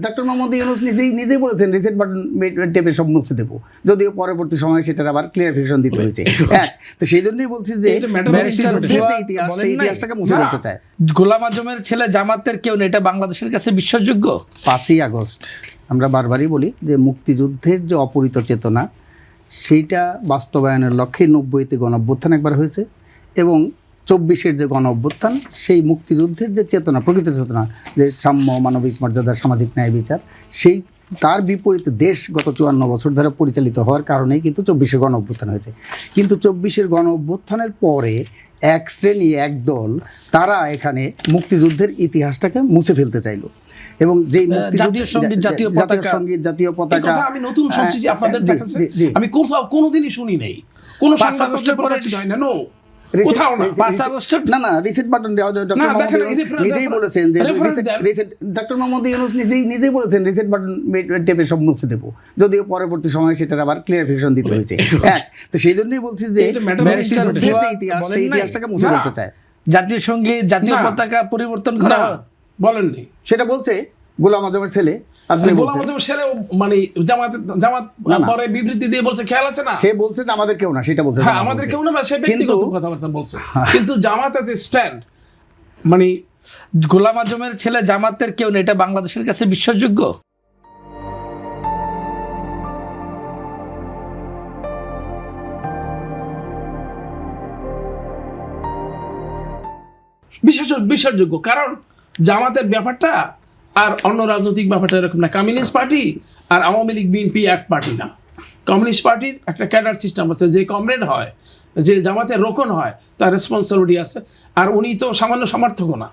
Doctor Mohammad Yunus নিজেই বলেছেন reset button টেপে সব মুছে দেবো, যদিও পরবর্তী সময়ে সেটার আবার ক্লিয়ারিফিকেশন দিতে হয়েছে। তো সেই জন্যই বলছি যে সেই ইতিহাসটাকে মুছে ফেলতে চায়। গোলাম আজমের ছেলে জামাতের কেউ নেই, এটা বাংলাদেশের কাছে বিশ্বাসযোগ্য? 5ই আগস্ট আমরা বারবারই বলি যে মুক্তিযুদ্ধের যে অপরিত চেতনা সেইটা বাস্তবায়নের লক্ষ্যে 90-তে গণঅভ্যুত্থান একবার হয়েছে, এবং 24-এর যে গণঅভ্যুত্থান সেই মুক্তিযুদ্ধের যে চেতনা, প্রকৃত চেতনা, যে সাম্য, মানবিক মর্যাদা, সামাজিক ন্যায় বিচার, সেই তার বিপরীতে দেশ গত 54 বছর ধরে পরিচালিত হওয়ার কারণেই কিন্তু 24-এর গণঅভ্যুত্থান হয়েছে। কিন্তু 24-এর গণঅভ্যুত্থানের পরে এক শ্রেণী, এক দল, তারা এখানে মুক্তিযুদ্ধের ইতিহাসটাকে মুছে ফেলতে চাইলো, এবং যেই জাতীয় সঙ্গীত, জাতীয় পতাকা আমি নতুন শুনছি যে আপনাদের কাছে, আমি কোথাও কোনোদিনই শুনি নাই, কোন সংবাদপত্রে প্রকাশিত হয় না, কোথাও না। 5 আগস্টের না রিসেট বাটন নিজেই বলেছেন যে ডক্টর মোহাম্মদ ইউনূস নিজেই বলেছেন রিসেট বাটন টেপে সব মুছে দেবো, যদিও পরবর্তী সময়ে সেটার আবার ক্লিয়ারিফিকেশন দিতে হয়েছে। তো সেই জন্যই বলছি যে সেই ইতিহাসটাকে মুছে ফেলতে চায়। জাতীয় সঙ্গীত, জাতীয় পতাকা পরিবর্তন করা বলেননি, সেটা বলছে গোলাম আজমের ছেলে। গোলাম আজমের ছেলে মানে জামাত পরে বিবৃতি দিয়ে বলছে, খেয়াল আছে না, সে বলছে যে আমাদের কেউ না, সেটা বলছে হ্যাঁ আমাদের কেউ না, সে ব্যক্তিগত কথাবার্তা বলছে, কিন্তু জামাতের যে স্ট্যান্ড, মানে গোলাম আজমের ছেলে জামাতের কেউ নেই, এটা বাংলাদেশের কাছে বিশ্বাসযোগ্য? বিশ্বাসযোগ্য, কারণ জামাতের ব্যাপারটা আর অন্য রাজনৈতিক ব্যাপারটা এরকম না। কমিউনিস্ট পার্টি আর আওয়ামী লীগ, বিএনপি এক পার্টি না। কমিউনিস্ট পার্টির একটা ক্যাডার সিস্টেম আছে, যে কমরেড হয়, যে জামাতের রোকন হয়, তার রেসপন্সিবিলিটি আছে, আর উনি তো সামান্য সমর্থকও না।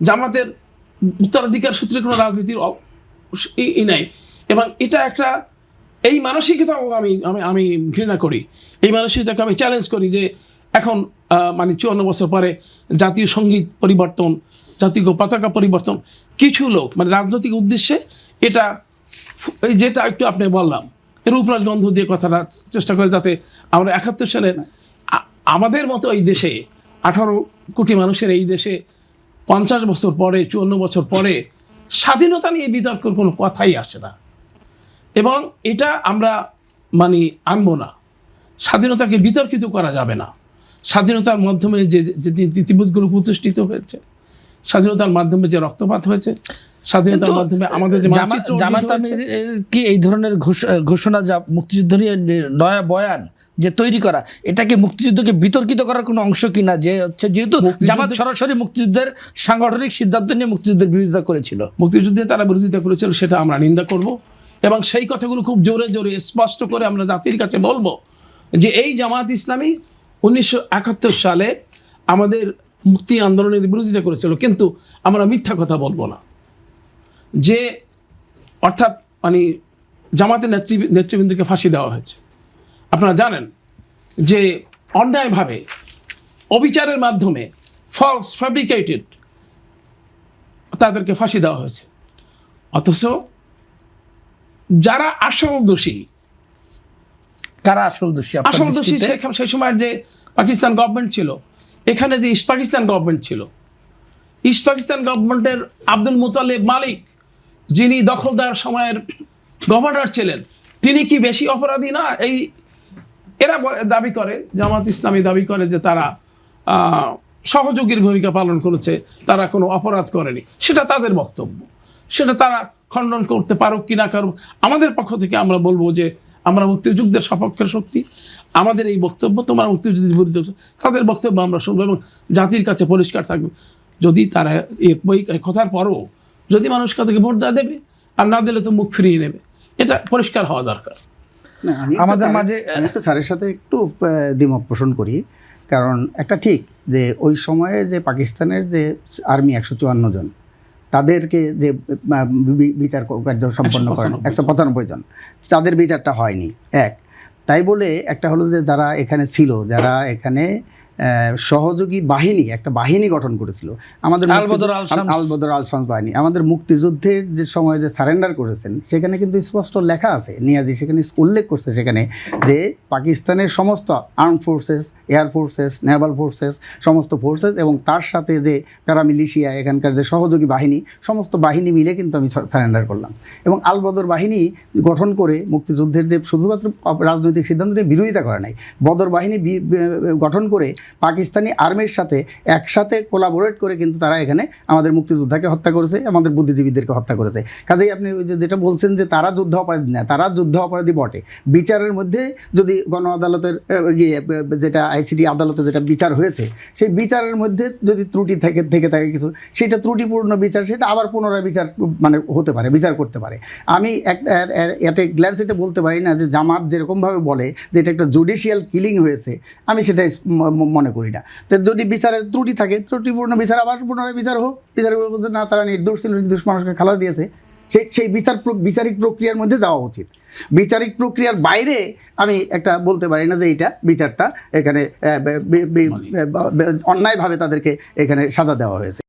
জামাতের উত্তরাধিকার সূত্রে কোনো রাজনীতির নাই, এবং এটা একটা, এই মানসিকতাও আমি আমি আমি ঘৃণা করি, এই মানসিকতাকে আমি চ্যালেঞ্জ করি যে এখন মানে 54 বছর পরে জাতীয় সঙ্গীত পরিবর্তন, জাতীয় পতাকা পরিবর্তন, কিছু লোক মানে রাজনৈতিক উদ্দেশ্যে এটা, এই যেটা একটু আপনি বললাম, এর উপরাজগন্ধ দিয়ে কথাটা চেষ্টা করে, যাতে আমরা 71 সালের আমাদের মতো এই দেশে 18 কোটি মানুষের এই দেশে 50 বছর পরে, 54 বছর পরে স্বাধীনতা নিয়ে বিতর্কের কোনো কথাই আসে না, এবং এটা আমরা মানে আনবো না। স্বাধীনতাকে বিতর্কিত করা যাবে না। স্বাধীনতার মাধ্যমে যে নীতিবোধগুলো প্রতিষ্ঠিত হয়েছে, স্বাধীনতার মাধ্যমে যে রক্তপাত হয়েছে, স্বাধীনতার মাধ্যমে আমাদের যে জামাত কি এই ধরনের ঘোষণা, যা মুক্তিযুদ্ধ নিয়ে নয়া বয়ান যে তৈরি করা, এটা কি মুক্তিযুদ্ধকে বিতর্কিত করার কোনো অংশ কিনা? যে হচ্ছে যেহেতু জামাত সরাসরি মুক্তিযুদ্ধের সাংগঠনিক সিদ্ধান্ত নিয়ে মুক্তিযুদ্ধের বিরোধিতা করেছিল, মুক্তিযুদ্ধে তারা বিরোধিতা করেছিল, সেটা আমরা নিন্দা করব, এবং সেই কথাগুলো খুব জোরে জোরে স্পষ্ট করে আমরা জাতির কাছে বলবো যে এই জামাত ইসলামী 1971 সালে আমাদের মুক্তি আন্দোলনের বিরোধিতা করেছিল, কিন্তু আমরা মিথ্যা কথা বলবো না। যে অর্থাৎ মানে জামাতের নেতৃবৃন্দকে ফাঁসি দেওয়া হয়েছে, আপনারা জানেন যে অন্যায়ভাবে, অবিচারের মাধ্যমে, ফলস ফ্যাব্রিকেটেড তাদেরকে ফাঁসি দেওয়া হয়েছে, অথচ যারা আসল দোষী, কারা আসল দোষী? আসল দোষী সেই সময়ের যে পাকিস্তান গভর্নমেন্ট ছিল, এখানে যে ইস্ট পাকিস্তান গভর্নমেন্ট ছিল, ইস্ট পাকিস্তান গভর্নমেন্টের আব্দুল মুতালিব মালিক, যিনি দখলদার সময়ের গভর্নর ছিলেন, তিনি কি বেশি অপরাধী না? এরা দাবি করে, জামাত ইসলামী দাবি করে যে তারা সহযোগীর ভূমিকা পালন করেছে, তারা কোনো অপরাধ করেনি। সেটা তাদের বক্তব্য, সেটা তারা খণ্ডন করতে পারুক কি না করুক। আমাদের পক্ষ থেকে আমরা বলবো যে আমরা মুক্তিযুদ্ধের সপক্ষের শক্তি, আমাদের এই বক্তব্য, তোমরা মুক্তিযুদ্ধের বিরুদ্ধে, তাদের বক্তব্য আমরা শুনবো এবং জাতির কাছে পরিষ্কার থাকবে। যদি তারা এই কথার পরও যদি মানুষ তাদেরকে ভোট দেবে, আর না দিলে তো মুখ ফিরিয়ে নেবে, এটা পরিষ্কার হওয়া দরকার। আমাদের মাঝে আমি তো স্যারের সাথে একটু দ্বিমত পোষণ করি, কারণ একটা ঠিক যে ওই সময়ে যে পাকিস্তানের যে আর্মি 154 জন, তাদেরকে যে বিচার কার্য সম্পন্ন করেন 195 জন, তাদের বিচারটা হয়নি। তাই বলে একটা হলো যে যারা এখানে ছিল, যারা এখানে সহযোগী বাহিনী, একটা বাহিনী গঠন করেছিল আমাদের আলবদর আল শামস। আলবদর আল শামস বাহিনী। আমাদের মুক্তিযুদ্ধের যে সময় যে সারেন্ডার করেছেন সেখানে কিন্তু স্পষ্ট লেখা আছে, নিয়াজি সেখানে উল্লেখ করছে সেখানে যে পাকিস্তানের সমস্ত arm forces, air forces, Naval forces, সমস্ত ফোর্সেস এবং তার সাথে যে প্যারামিলিশিয়া, এখানকার যে সহযোগী বাহিনী, সমস্ত বাহিনী মিলে কিন্তু আমি সারেন্ডার করলাম। এবং আলবদর বাহিনী গঠন করে মুক্তিযুদ্ধের যে শুধুমাত্র রাজনৈতিক সিদ্ধান্তের বিরোধিতা করে নাই, বদর বাহিনী গঠন করে পাকিস্তানি আর্মির সাথে একসাথে কোলাবোরেট করে কিন্তু তারা এখানে আমাদের মুক্তিযোদ্ধাকে হত্যা করেছে, আমাদের বুদ্ধিজীবীদেরকে হত্যা করেছে। কাজেই আপনি ওই যেটা বলছেন যে তারা যুদ্ধ অপরাধী না, তারা যুদ্ধ অপরাধী বটে। বিচারের মধ্যে যদি গণ আদালতের যেটা আইসিটি আদালতে যেটা বিচার হয়েছে, সেই বিচারের মধ্যে যদি ত্রুটি থেকে থাকে কিছু, সেটা ত্রুটিপূর্ণ বিচার, সেটা আবার পুনরায় বিচার মানে হতে পারে, বিচার করতে পারে। আমি একটা গ্ল্যান্স এটা বলতে পারি না যে জামাত যেরকমভাবে বলে যে এটা একটা জুডিশিয়াল কিলিং হয়েছে, আমি সেটাই মনে করি না। তো যদি বিচারের ত্রুটি থাকে, ত্রুটিপূর্ণ বিচার আবার পুনরায় বিচার হোক, বিচার বলতে না তারা নির্দোষ ছিল, নির্দোষ মানুষকে খালাস দিয়েছে, সেই বিচারিক প্রক্রিয়ার মধ্যে যাওয়া উচিত। বিচারিক প্রক্রিয়ার বাইরে আমি একটা বলতে পারি না যে এইটা বিচারটা এখানে অন্যায়ভাবে তাদেরকে এখানে সাজা দেওয়া হয়েছে।